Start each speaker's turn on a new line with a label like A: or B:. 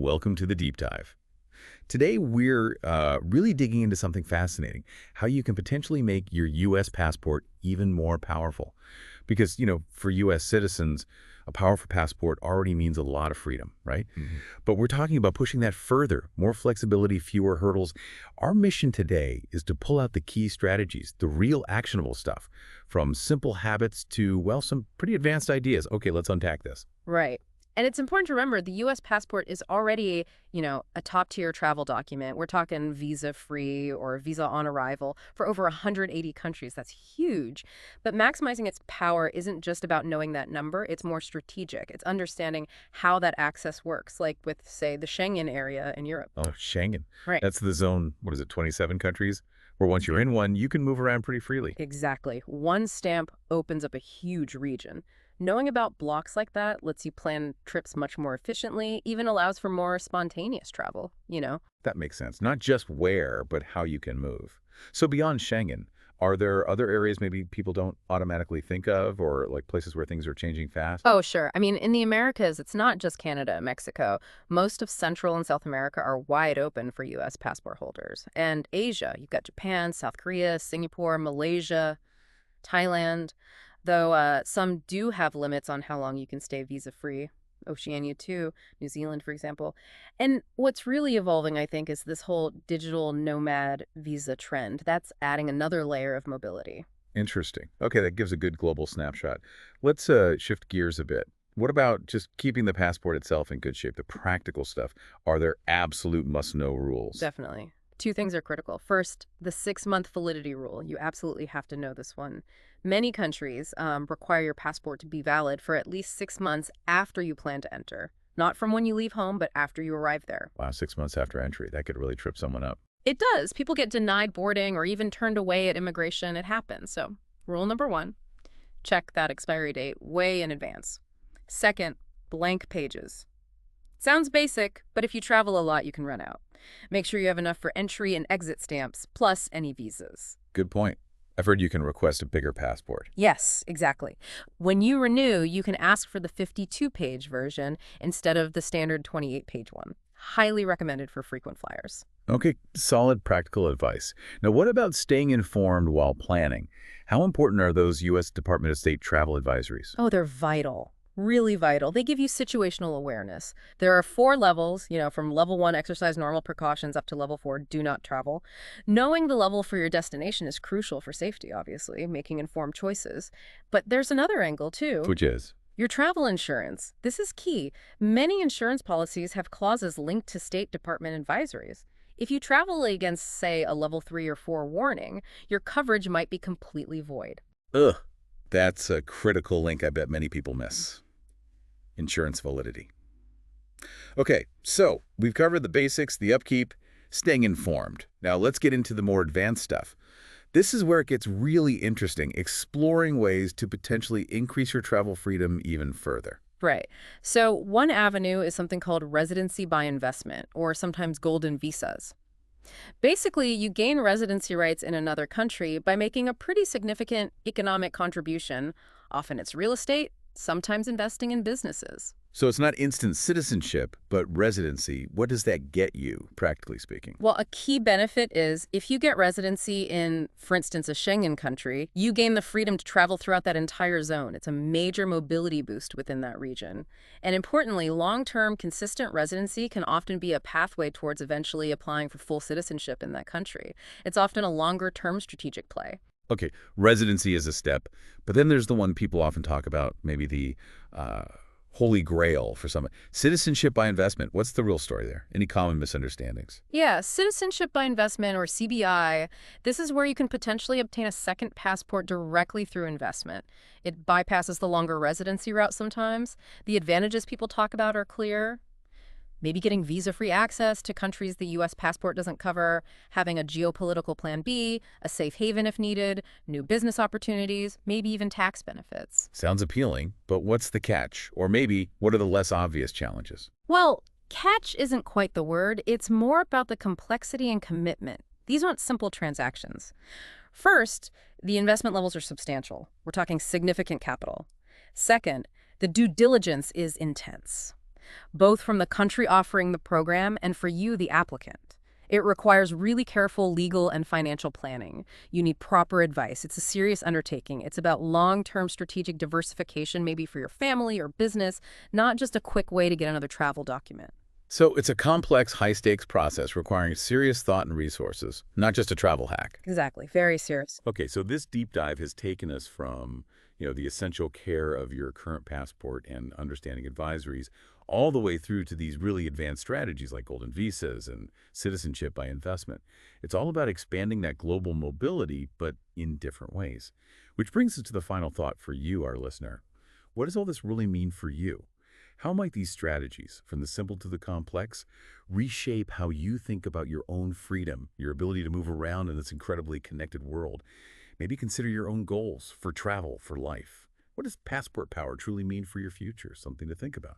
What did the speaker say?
A: Welcome to the deep dive. Today, we're really digging into something fascinating, how you can potentially make your U.S. passport even more powerful. Because, for U.S. citizens, a powerful passport already means a lot of freedom, right? But we're talking about pushing that further, more flexibility, fewer hurdles. Our mission today is to pull out the key strategies, the real actionable stuff, from simple habits to, well, some pretty advanced ideas. Okay, let's unpack this.
B: Right. And it's important to remember the U.S. passport is already, a top-tier travel document. We're talking visa-free or visa on arrival for over 180 countries. That's huge. But maximizing its power isn't just about knowing that number. It's more strategic. It's understanding how that access works, like with, say, the Schengen area in Europe.
A: Oh, Schengen.
B: Right.
A: That's the zone, what is it, 27 countries? Where once you're in one, you can move around pretty freely.
B: Exactly. One stamp opens up a huge region. Knowing about blocks like that lets you plan trips much more efficiently, even allows for more spontaneous travel.
A: That makes sense. Not just where, but how you can move. So beyond Schengen, are there other areas maybe people don't automatically think of, or like places where things are changing fast?
B: Oh, sure. I mean, in the Americas, it's not just Canada and Mexico. Most of Central and South America are wide open for U.S. passport holders. And Asia, you've got Japan, South Korea, Singapore, Malaysia, Thailand. Though some do have limits on how long you can stay visa-free. Oceania too, New Zealand, for example. And what's really evolving, I think, is this whole digital nomad visa trend. That's adding another layer of mobility.
A: Interesting. Okay, that gives a good global snapshot. Let's shift gears a bit. What about just keeping the passport itself in good shape, the practical stuff? Are there absolute must-know rules?
B: Definitely. Two things are critical. First, the 6-month validity rule. You absolutely have to know this one. Many countries require your passport to be valid for at least 6 months after you plan to enter. Not from when you leave home, but after you arrive there.
A: Wow, 6 months after entry. That could really trip someone up.
B: It does. People get denied boarding or even turned away at immigration. It happens. So, rule number 1, check that expiry date way in advance. Second, blank pages. Sounds basic, but if you travel a lot, you can run out. Make sure you have enough for entry and exit stamps, plus any visas.
A: Good point. I've heard you can request a bigger passport.
B: Yes, exactly. When you renew, you can ask for the 52-page version instead of the standard 28-page one. Highly recommended for frequent flyers.
A: Okay, solid practical advice. Now, what about staying informed while planning? How important are those U.S. Department of State travel advisories?
B: Oh, they're vital. Really vital. They give you situational awareness. There are 4 levels, from level 1, exercise normal precautions, up to level 4, do not travel. Knowing the level for your destination is crucial for safety, obviously, making informed choices. But there's another angle, too.
A: Which is?
B: Your travel insurance. This is key. Many insurance policies have clauses linked to State Department advisories. If you travel against, say, a level 3 or 4 warning, your coverage might be completely void.
A: Ugh, that's a critical link I bet many people miss. Insurance validity. Okay, so we've covered the basics, the upkeep, staying informed. Now let's get into the more advanced stuff. This is where it gets really interesting, exploring ways to potentially increase your travel freedom even further.
B: Right. So one avenue is something called residency by investment, or sometimes golden visas. Basically, you gain residency rights in another country by making a pretty significant economic contribution. Often it's real estate, sometimes investing in businesses.
A: So it's not instant citizenship, but residency. What does that get you, practically speaking?
B: Well, a key benefit is if you get residency in, for instance, a Schengen country, you gain the freedom to travel throughout that entire zone. It's a major mobility boost within that region. And importantly, long-term consistent residency can often be a pathway towards eventually applying for full citizenship in that country. It's often a longer-term strategic play.
A: Okay, residency is a step, but then there's the one people often talk about, maybe the holy grail for some. Citizenship by investment. What's the real story there? Any common misunderstandings?
B: Yeah, citizenship by investment, or CBI, this is where you can potentially obtain a second passport directly through investment. It bypasses the longer residency route sometimes. The advantages people talk about are clear. Maybe getting visa-free access to countries the U.S. passport doesn't cover, having a geopolitical plan B, a safe haven if needed, new business opportunities, maybe even tax benefits.
A: Sounds appealing, but what's the catch? Or maybe, what are the less obvious challenges?
B: Well, catch isn't quite the word. It's more about the complexity and commitment. These aren't simple transactions. First, the investment levels are substantial. We're talking significant capital. Second, the due diligence is intense. both from the country offering the program and for you, the applicant. It requires really careful legal and financial planning. You need proper advice. It's a serious undertaking. It's about long-term strategic diversification, maybe for your family or business, not just a quick way to get another travel document.
A: So it's a complex, high-stakes process requiring serious thought and resources, not just a travel hack.
B: Exactly. Very serious.
A: Okay, so this deep dive has taken us from, the essential care of your current passport and understanding advisories, all the way through to these really advanced strategies like golden visas and citizenship by investment. It's all about expanding that global mobility, but in different ways. Which brings us to the final thought for you, our listener. What does all this really mean for you? How might these strategies, from the simple to the complex, reshape how you think about your own freedom, your ability to move around in this incredibly connected world? Maybe consider your own goals for travel, for life. What does passport power truly mean for your future? Something to think about.